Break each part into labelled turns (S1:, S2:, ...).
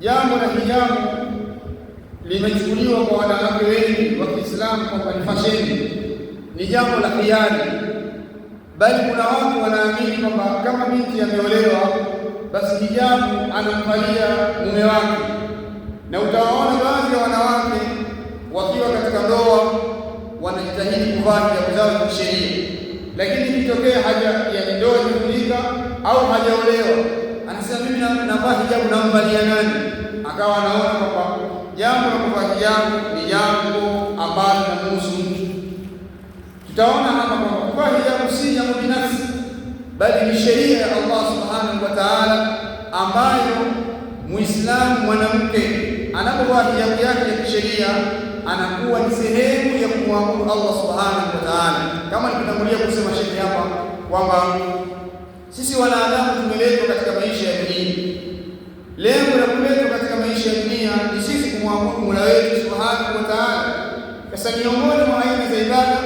S1: jambo la hijabu limechukuliwa kwa wanawake wengi wa Kiislamu kwamba ni fasheni, ni jambo la hiari, bali kuna watu wanaamini kwamba kama binti ameolewa basi hijabu anamvalia mume wake, na utawaona baadhi ya wanawake wakiwa katika ndoa wanajitahidi kuvaa hijabu zao kisheria, lakini ikitokea haja ya ndoa imevunjika au hajaolewa, anasema mimi navaa hijabu, namvalia nani? Akawa anaona kwamba jambo la kuvaa hijabu ni jambo ambalo linamhusu mtu. Tutaona hapa kwamba kuvaa hijabu si jambo binafsi, bali ni sheria ya Allah subhanahu wa ta'ala, ambayo Muislamu mwanamke anapovaa hijabu yake ya kisheria anakuwa ni sehemu ya kumwabudu Allah subhanahu wa ta'ala. Kama nilitangulia kusema shehe hapa kwamba sisi wanadamu tumeletwa katika maisha ya dunia. Lengo la kuletwa katika maisha ya dunia ni sisi kumwabudu Mola wetu subhanahu wa ta'ala. Sasa miongoni mwa aina za ibada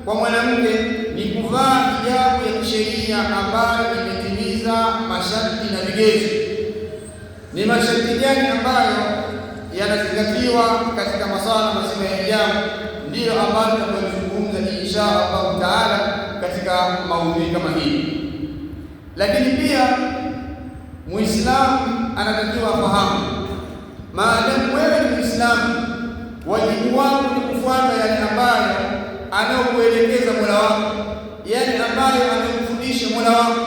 S1: kwa mwanamke ni kuvaa hijabu ya kisheria ambayo imetimiza masharti na vigezo. Ni masharti gani ambayo yanazingatiwa katika masuala mazima ya hijabu? Ndiyo ambayo tunazungumza insha Allah taala katika maudhui kama hii. Lakini pia Muislamu anatakiwa afahamu, maadamu wewe ni Muislamu, wajibu wako ni kufuata yale ambayo anayokuelekeza Mola wako, yale ambayo anayokufundisha Mola wako,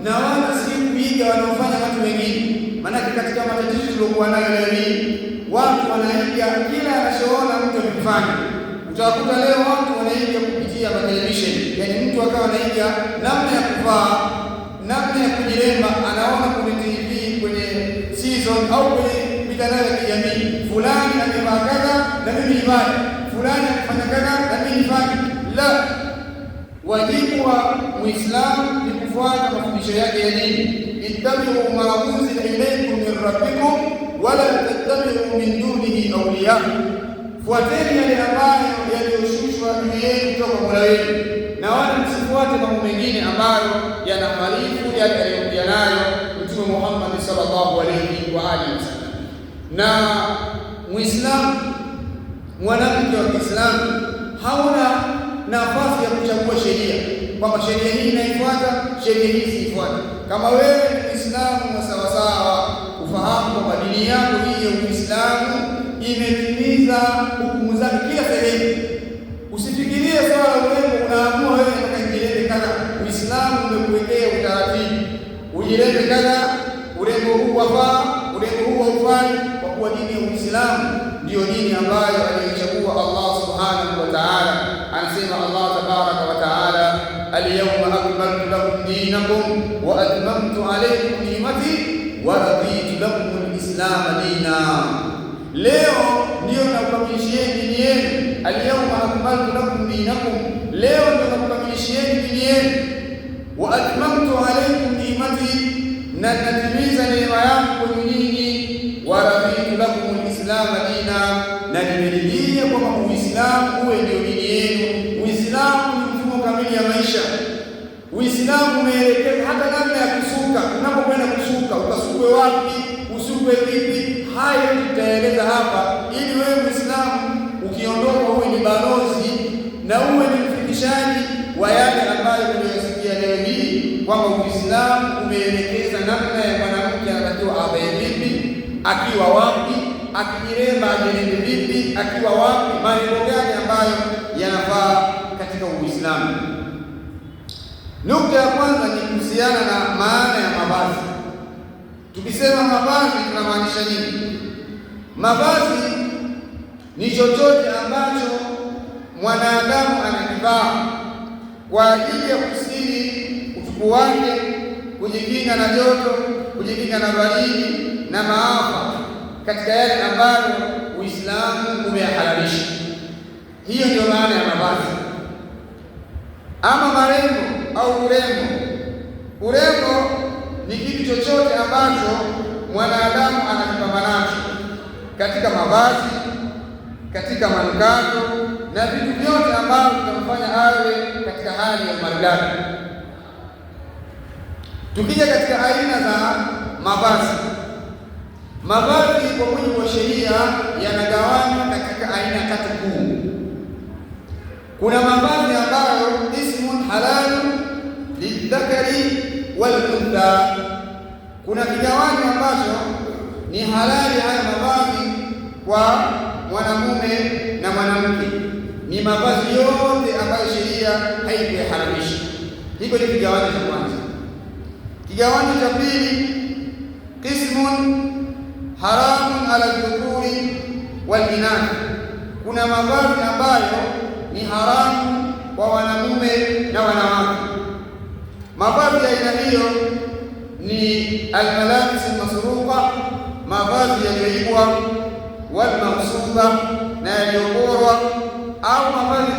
S1: na wala si kuiga wanaofanya watu wengine. Maana katika matatizo tuliokuwa nayo leo hii, watu wanaiga kila anachoona mtu akifanya. Utakuta leo watu wanaiga kupitia televisheni, yaani mtu akawa anaiga namna ya kuvaa, namna ya kujiremba, anaona kwenye TV, kwenye season au kwenye mitandao ya kijamii, fulani amevaa kadha na mimi nivae, fulani amefanya kadha na mimi nifanye. La, wajibu wa Muislamu ni kufuata mafundisho yake ya dini. Ittabi'u ma unzila ilaykum min rabbikum wala tattabi'u min dunihi awliya, fuateni yale ambayo yaliyoshushwa juu yenu kutoka Mola wenu, na wala msifuate mambo mengine ambayo yanahalifu yale aliyokuja nayo Mtume Muhammad sallallahu alayhi wa alihi wasallam. Na Muislamu, mwanamke wa Kiislamu, hauna nafasi ya kuchagua sheria kwamba sheria hii inaifuata, sheria hii siifuata. Kama wewe ni Muislamu wa sawasawa, ufahamu kwamba dini yako hii ya Uislamu imetimiza hukumu zake kila sehemu. Usifikirie swala la urembo unaamua wewe unataka jirembe kadha. Uislamu umekuwekea utaratibu, ujirembe kadha, urembo huu wafaa, urembo huu haufai, kwa kuwa dini ya Uislamu ndiyo dini ambayo aliyochagua Allah subhanahu wa ta'ala. Anasema Allah tabaraka wa ta'ala, al-yawma akmaltu lakum dinakum wa atmamtu alaykum ni'mati wa raditu lakum al-islam dina. Leo ndio nakukamilishieni dini yenu. Al-yawma akmaltu lakum dinakum, leo ndio nakukamilishieni dini yenu. Wa atmamtu alaykum ni'mati, na natimiza neema yangu kwenu nyinyi. Wa raditu lakum al-islam dina, na nimeridhia kwamba Uislamu uwe ndio dini yenu. Uislamu ni mfumo kamili ya maisha. Uislamu umeelekeza hata namna ya kusuka. Unapokwenda kusuka, ukasukwe wapi, usukwe vipi, hayo tutaeleza hapa, ili wewe Muislamu ukiondoka uwe ni balozi na uwe ni mfikishaji wa yale ambayo tunayosikia leo hii, kwamba Uislamu umeelekeza namna ya mwanamke anatakiwa avae vipi, akiwa wapi, akijiremba ajirembe vipi, akiwa wapi, mambo gani ambayo yanafaa katika Uislamu. Nukta ya kwanza ni kuhusiana na maana ya mavazi. Tukisema mavazi tunamaanisha nini? Mavazi ni chochote ambacho mwanadamu anakivaa kwa ajili ya kusiri utupu wake, kujikinga na joto, kujikinga na baridi na maafa, katika yale ambayo Uislamu umeyahalalisha. Hiyo ndio maana ya mavazi. Ama marembo au urembo, urembo ni kitu chochote ambacho mwanadamu anakipamba nacho katika mavazi, katika manukato na vitu vyote ambavyo vitamfanya awe katika hali ya maridadi. Tukija katika aina za mavazi, Mavazi kwa mujibu wa sheria yanagawanywa katika aina tatu kuu. Kuna mavazi ambayo ismun halalu lidhakari wal untha. Kuna kigawanyo ambacho ni halali haya mavazi kwa mwanamume na mwanamke, ni mavazi yote ambayo sheria haikuyaharamisha. Hiko ni kigawanyo cha kwanza. Kigawanyo cha pili, qismun haramun ala dhukuri wal inath. Kuna mavazi ambayo ni haramu kwa wanamume na wanawake. Mavazi ya aina hiyo ni almalabis almasruqa, mavazi yaliyoibwa, wal mawsuba, na yaliyoporwa, au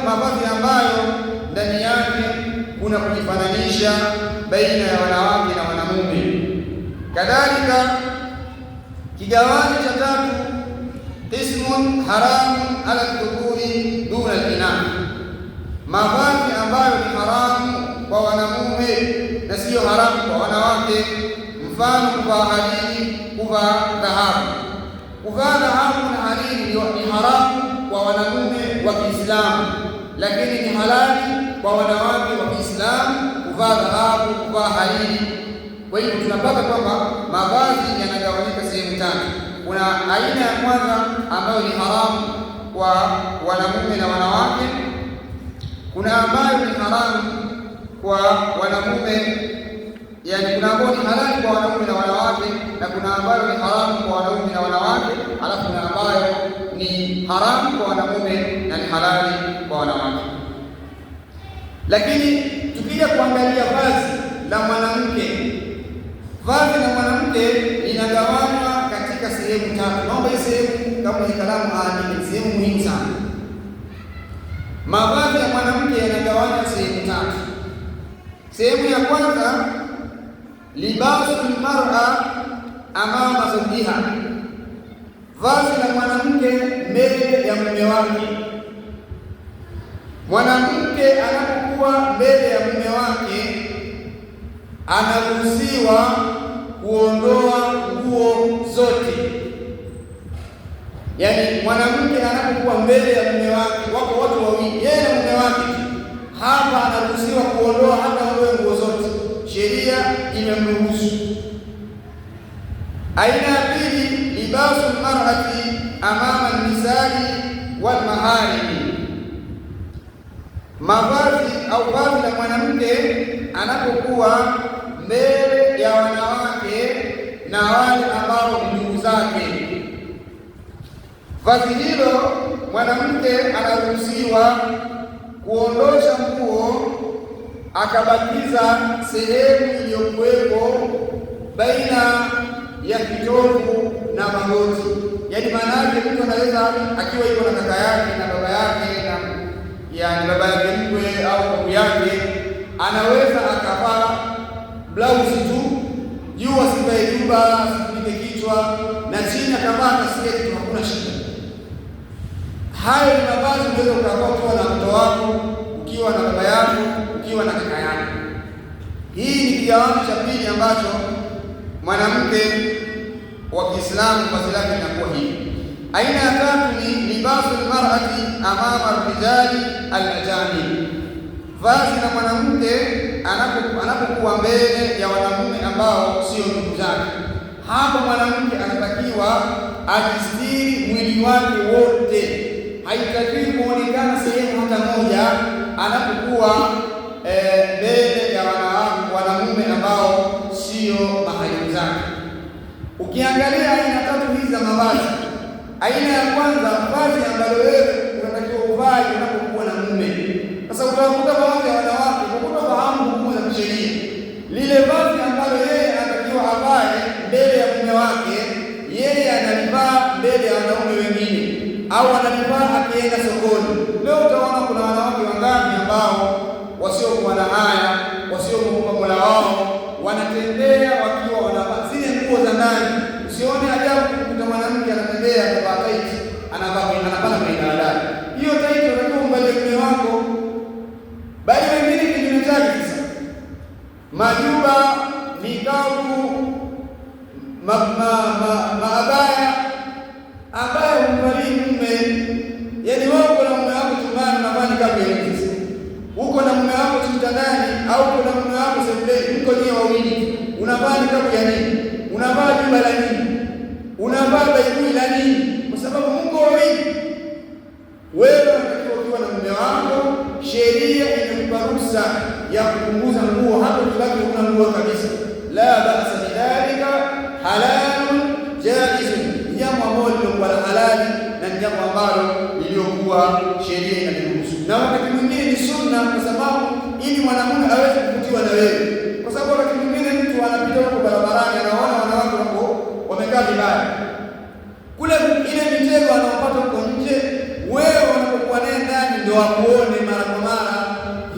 S1: mavazi ambayo ndani yake kuna kujifananisha baina ya wanawake na wanamume. Kadhalika kigawanyo cha tatu, qismun haramun ala dhukuri duna al-inath, mavazi ambayo ni haramu kwa wanamume na siyo haramu kwa wanawake. Mfano, kuvaa hariri, kuvaa dhahabu. Kuvaa dhahabu na hariri ni haramu kwa wanamume wa Kiislamu, lakini ni halali kwa wanawake wa Kiislamu kuvaa dhahabu, kuvaa hariri. Kwa hiyo tunapata kwamba mavazi yanagawanyika sehemu tatu. Kuna aina ya kwanza ambayo ni haramu kwa wanamume na wanawake, kuna ambayo ni haramu kwa wanamume, yani kuna ambayo ni halali kwa wanaume na wanawake, na kuna ambayo ni haramu kwa wanaume na wanawake, alafu kuna ambayo ni haramu kwa wanamume na ni halali kwa wanawake. Lakini tukija kuangalia vazi la mwanamke, vazi la mwanamke linagawanywa katika sehemu tatu. Naomba hii sehemu kama ni kalamu aandike, sehemu muhimu sana. Mavazi ya mwanamke yanagawanywa sehemu tatu. Sehemu ya kwanza, libasul mar'a amama zawjiha, vazi la mwanamke mbele ya mume wake. Mwanamke anapokuwa mbele ya mume wake anaruhusiwa kuondoa nguo zote. Yaani mwanamke anapokuwa mbele ya mume wake, wako watu wawili, yeye na mume wake, hapa anaruhusiwa kuondoa hata nguo zote, sheria imemruhusu. Aina ya pili, libasul mar'ati amama nisai wal maharimi, mavazi au vazi la mwanamke anapokuwa mbele ya wanawake na wale ambao ni ndugu zake. Vazi hilo mwanamke anaruhusiwa kuondosha nguo akabakiza sehemu iliyokuwepo baina ya kitovu na magoti. Yaani maana yake mtu anaweza akiwa yuko na kaka yake na baba yake na yani baba yake mkwe au babu yake, anaweza akavaa blausi tu, juu asivae juba, asipige kichwa, na chini akavaa kasketi, hakuna shida. Hayo ni mavazi unaweza ukavaa ukiwa na mtoto wako, ukiwa na baba yako, ukiwa na kaka yako. Hii ni kigawanyo cha pili ambacho mwanamke wa Kiislamu vazi lake linakuwa hivi. Aina ya tatu ni libasul mar'ati amama rijali al-ajani, vazi la mwanamke anapokuwa mbele ya wanamume ambao sio ndugu zake. Hapo mwanamke anatakiwa ajistiri mwili wake wote, haitakiwi kuonekana sehemu hata moja anapokuwa mbele ya wanamume ambao sio maharimu zake. Ukiangalia aina tatu hizi za mavazi, aina ya kwanza, vazi ambalo wewe unatakiwa uvae unapokuwa na mume. Sasa utakuta baadhi ya wanawake kutofahamu hukumu za kisheria, lile vazi ambalo yeye anatakiwa avae mbele ya mume wake, yeye analivaa mbele ya wanaume wengine, au analivaa akienda sokoni. Leo utaona kuna wanawake wangapi ambao wasiokuwa na haya, wasiomuomba Mola wao, wanatembea wakiwa wanavaa zile nguo za ndani. Usione ajabu kukuta mwanamke anatembea kwa taiti, anapanda kwenye daladala. Hiyo taiti unatakiwa umvalie mume wako, bali wengine kinyume chake. Sasa majuba, nikabu, maaba jambo ambalo lilikuwa la halali na ni jambo ambalo liliokuwa sheria inaruhusu, na wakati mwingine ni sunna, kwa sababu ili mwanamume aweze kuvutiwa na wewe, kwa sababu wakati mwingine mtu anapita huko barabarani anaona wanawake wako wamekaa vibaya kule, ile mitego anaopata huko nje, wewe unapokuwa naye ndani ndio akuone mara kwa mara.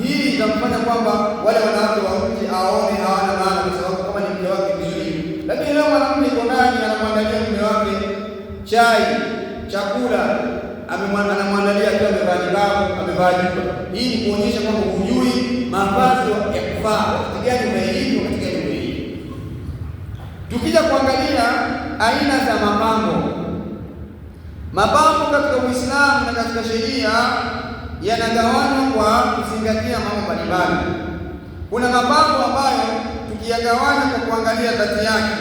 S1: Hii itamfanya kwamba wale wanawake wa nje aone hawana maana, kwa sababu kama ni mke wake vizuri. Lakini leo mwanamke yuko ndani anamwandalia mume wake chai, chakula, anamwandalia akiwa amevaa niqabu, amevaa jubba. Hii ni kuonyesha kwamba hujui mavazi ya kuvaa, wakati gani umeilipa, wakati gani umeilipa. Tukija kuangalia aina za mapambo katika Uislamu na katika sheria yanagawanywa kwa kuzingatia mambo mbalimbali. Kuna mapambo ambayo tukiyagawanya kwa kuangalia dhati yake,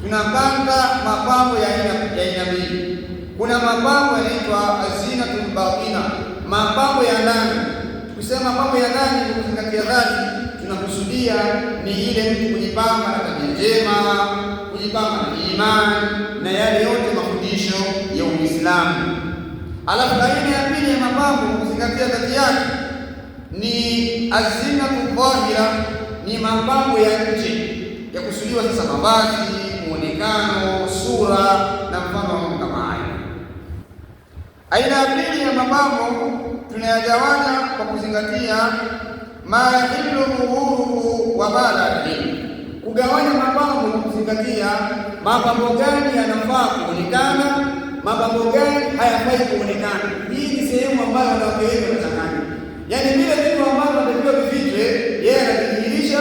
S1: tunapata mapambo ya aina mbili. Kuna mapambo yanaitwa azinatul batina, mapambo ya ndani. Tukisema mapambo ya ndani kwa kuzingatia dhati, tunakusudia ni ile mtu kujipamba na tabia njema, kujipamba na imani na yale yote mafundisho ya Uislamu. Alafu aina ya pili ya mapambo kuzingatia dhati yake ni azinatul dhahira, ni mapambo ya nje, ya kusudiwa sasa mavazi, muonekano, sura na mfano kama hayo. Aina ya pili ya mapambo tunayagawanya kwa kuzingatia ma yahillu dhuhuruhu wa ma la yahillu. Kugawanya mapambo kwa kuzingatia mapambo gani yanafaa kuonekana, mapambo gani hayafai kuonekana. Hii ni sehemu ambayo wanawake wengi wanachanganya, yaani vile vitu ambavyo wanatakiwa vifichwe yeye anadhihirisha,